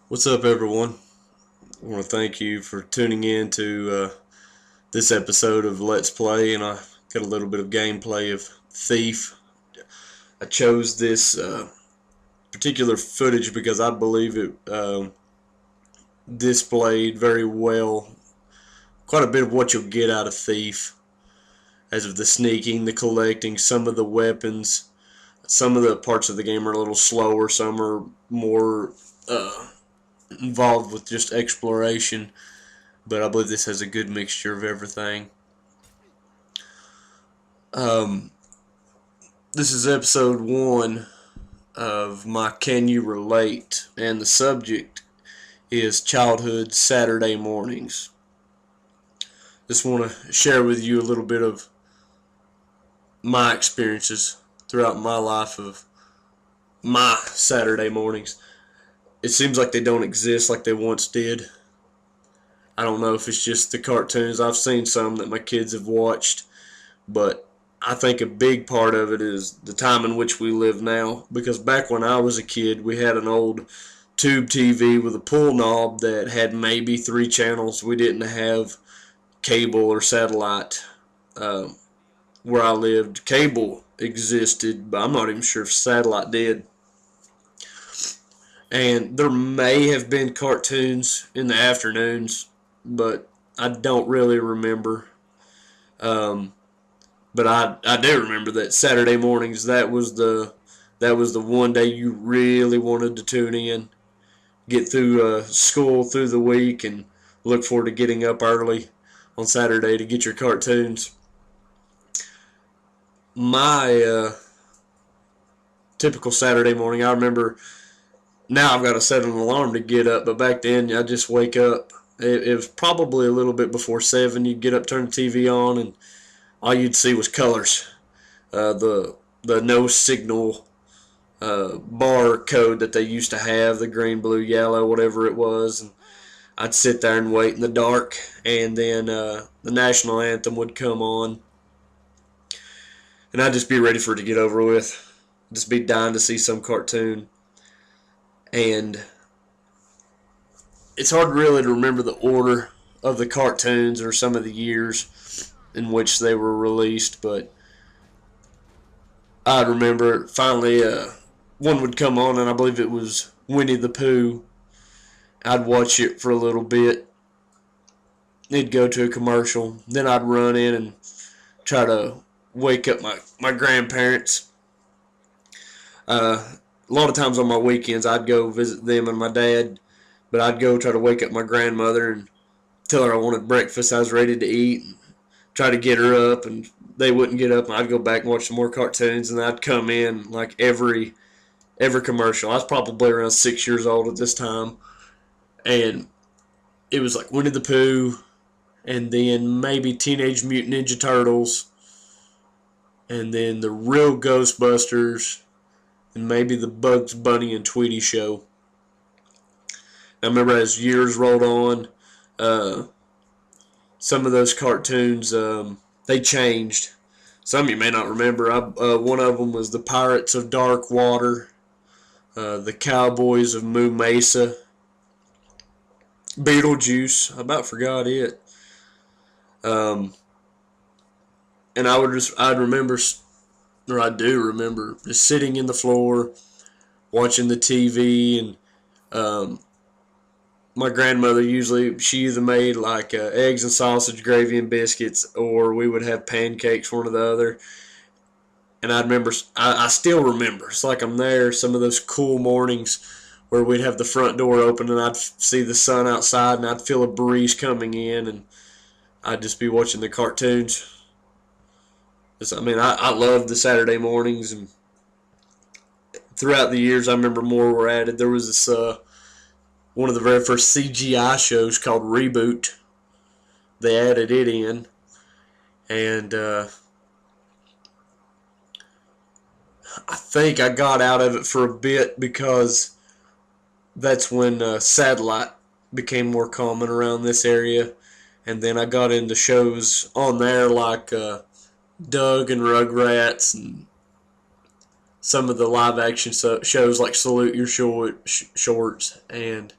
What's up, everyone? I want to thank you for tuning in to this episode of Let's Play, and I got a little bit of gameplay of Thief. I chose this particular footage because I believe it displayed very well quite a bit of what you'll get out of Thief, as of the sneaking, the collecting, some of the weapons. Some of the parts of the game are a little slower, some are more involved with just exploration. But I believe this has a good mixture of everything. Um, this is episode 1 of my Can You Relate? And the subject is childhood Saturday mornings. Just want to share with you a little bit of my experiences throughout my life of my Saturday mornings. It seems like they don't exist like they once did. I don't know if it's just the cartoons. I've seen some that my kids have watched, but I think a big part of it is the time in which we live now. Because back when I was a kid, we had an old tube TV with a pull knob that had maybe 3 channels. We didn't have cable or satellite where I lived. Cable existed, but I'm not even sure if satellite did. And there may have been cartoons in the afternoons, but I don't really remember. Um, but I do remember that Saturday mornings, that was the one day you really wanted to tune in, get through school through the week, and look forward to getting up early on Saturday to get your cartoons. My typical Saturday morning, I remember now I've got to set an alarm to get up, but back then I just wake up. It was probably a little bit before 7. You'd get up, turn the TV on, and all you'd see was colors. The no signal bar code that they used to have, the green, blue, yellow, whatever it was. And I'd sit there and wait in the dark, and then the national anthem would come on, and I'd just be ready for it to get over with. Just be dying to see some cartoon. And it's hard really to remember the order of the cartoons or some of the years in which they were released, but I remember finally one would come on, and I believe it was Winnie the Pooh. I'd watch it for a little bit. It'd go to a commercial. Then I'd run in and try to wake up my grandparents. A lot of times on my weekends, I'd go visit them and my dad, but I'd go try to wake up my grandmother and tell her I wanted breakfast. I was ready to eat, and try to get her up, and they wouldn't get up, and I'd go back and watch some more cartoons, and I'd come in like every commercial. I was probably around 6 years old at this time, and it was like Winnie the Pooh, and then maybe Teenage Mutant Ninja Turtles, and then the real Ghostbusters, and maybe the Bugs Bunny and Tweety show. I remember as years rolled on, uh, some of those cartoons they changed. Some of you may not remember. One of them was the Pirates of Dark Water, the Cowboys of Moo Mesa, Beetlejuice. I about forgot it. Um, and I'd remember, or I do remember, just sitting in the floor watching the TV, and um, my grandmother usually, she either made like eggs and sausage, gravy and biscuits, or we would have pancakes, one or the other. And I remember, I still remember, it's like I'm there, some of those cool mornings where we'd have the front door open, and I'd see the sun outside, and I'd feel a breeze coming in, and I'd just be watching the cartoons. I mean, I loved the Saturday mornings, and throughout the years, I remember more were added. There was this one of the very first CGI shows called Reboot. They added it in, and I think I got out of it for a bit because that's when satellite became more common around this area, and then I got into shows on there like Doug and Rugrats, and some of the live action shows like Salute Your Shorts, and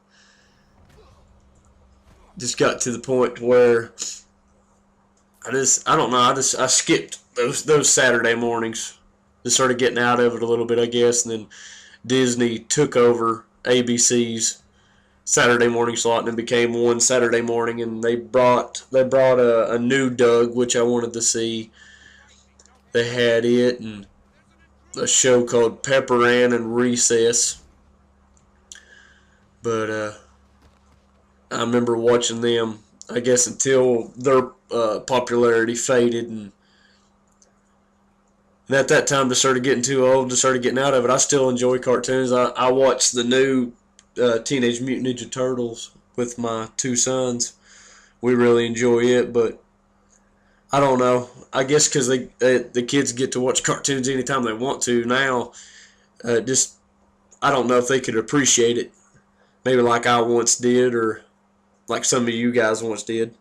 just got to the point where I don't know, I skipped those Saturday mornings. Just started getting out of it a little bit, I guess, and then Disney took over ABC's Saturday morning slot, and it became one Saturday morning, and they brought a new Doug, which I wanted to see. They had it, and a show called Pepper Ann and Recess. But I remember watching them, I guess, until their popularity faded, and at that time, just started getting too old, just started getting out of it. I still enjoy cartoons. I watched the new Teenage Mutant Ninja Turtles with my two sons. We really enjoy it, but I don't know. I guess because the kids get to watch cartoons anytime they want to now. Just I don't know if they could appreciate it, maybe like I once did, or like some of you guys once did.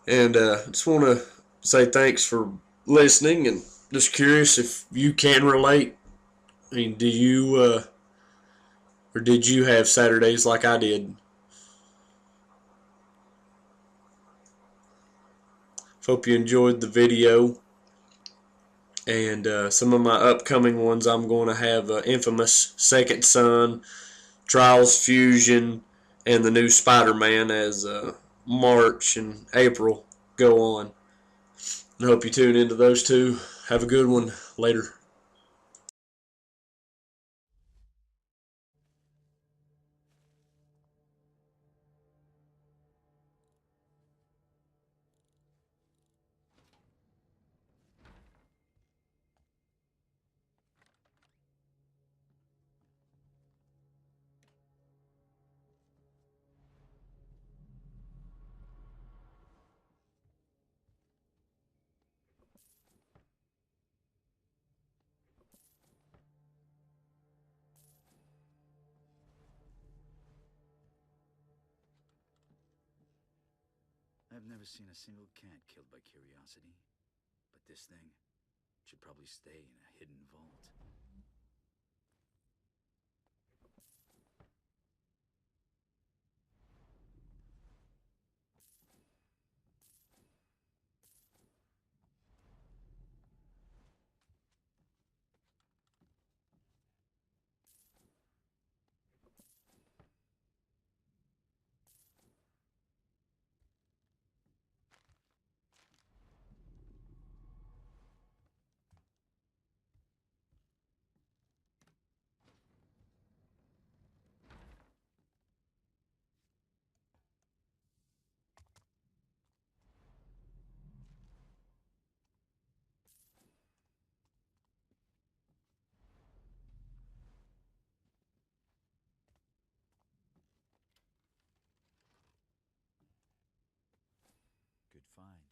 And just want to say thanks for listening, and just curious if you can relate. I mean, do you or did you have Saturdays like I did? Hope you enjoyed the video. And some of my upcoming ones, I'm going to have Infamous Second Son, Trials Fusion, and the new Spider-Man as March and April go on. And I hope you tune into those two. Have a good one. Later. I've never seen a single cat killed by curiosity, but this thing should probably stay in a hidden vault. Good find.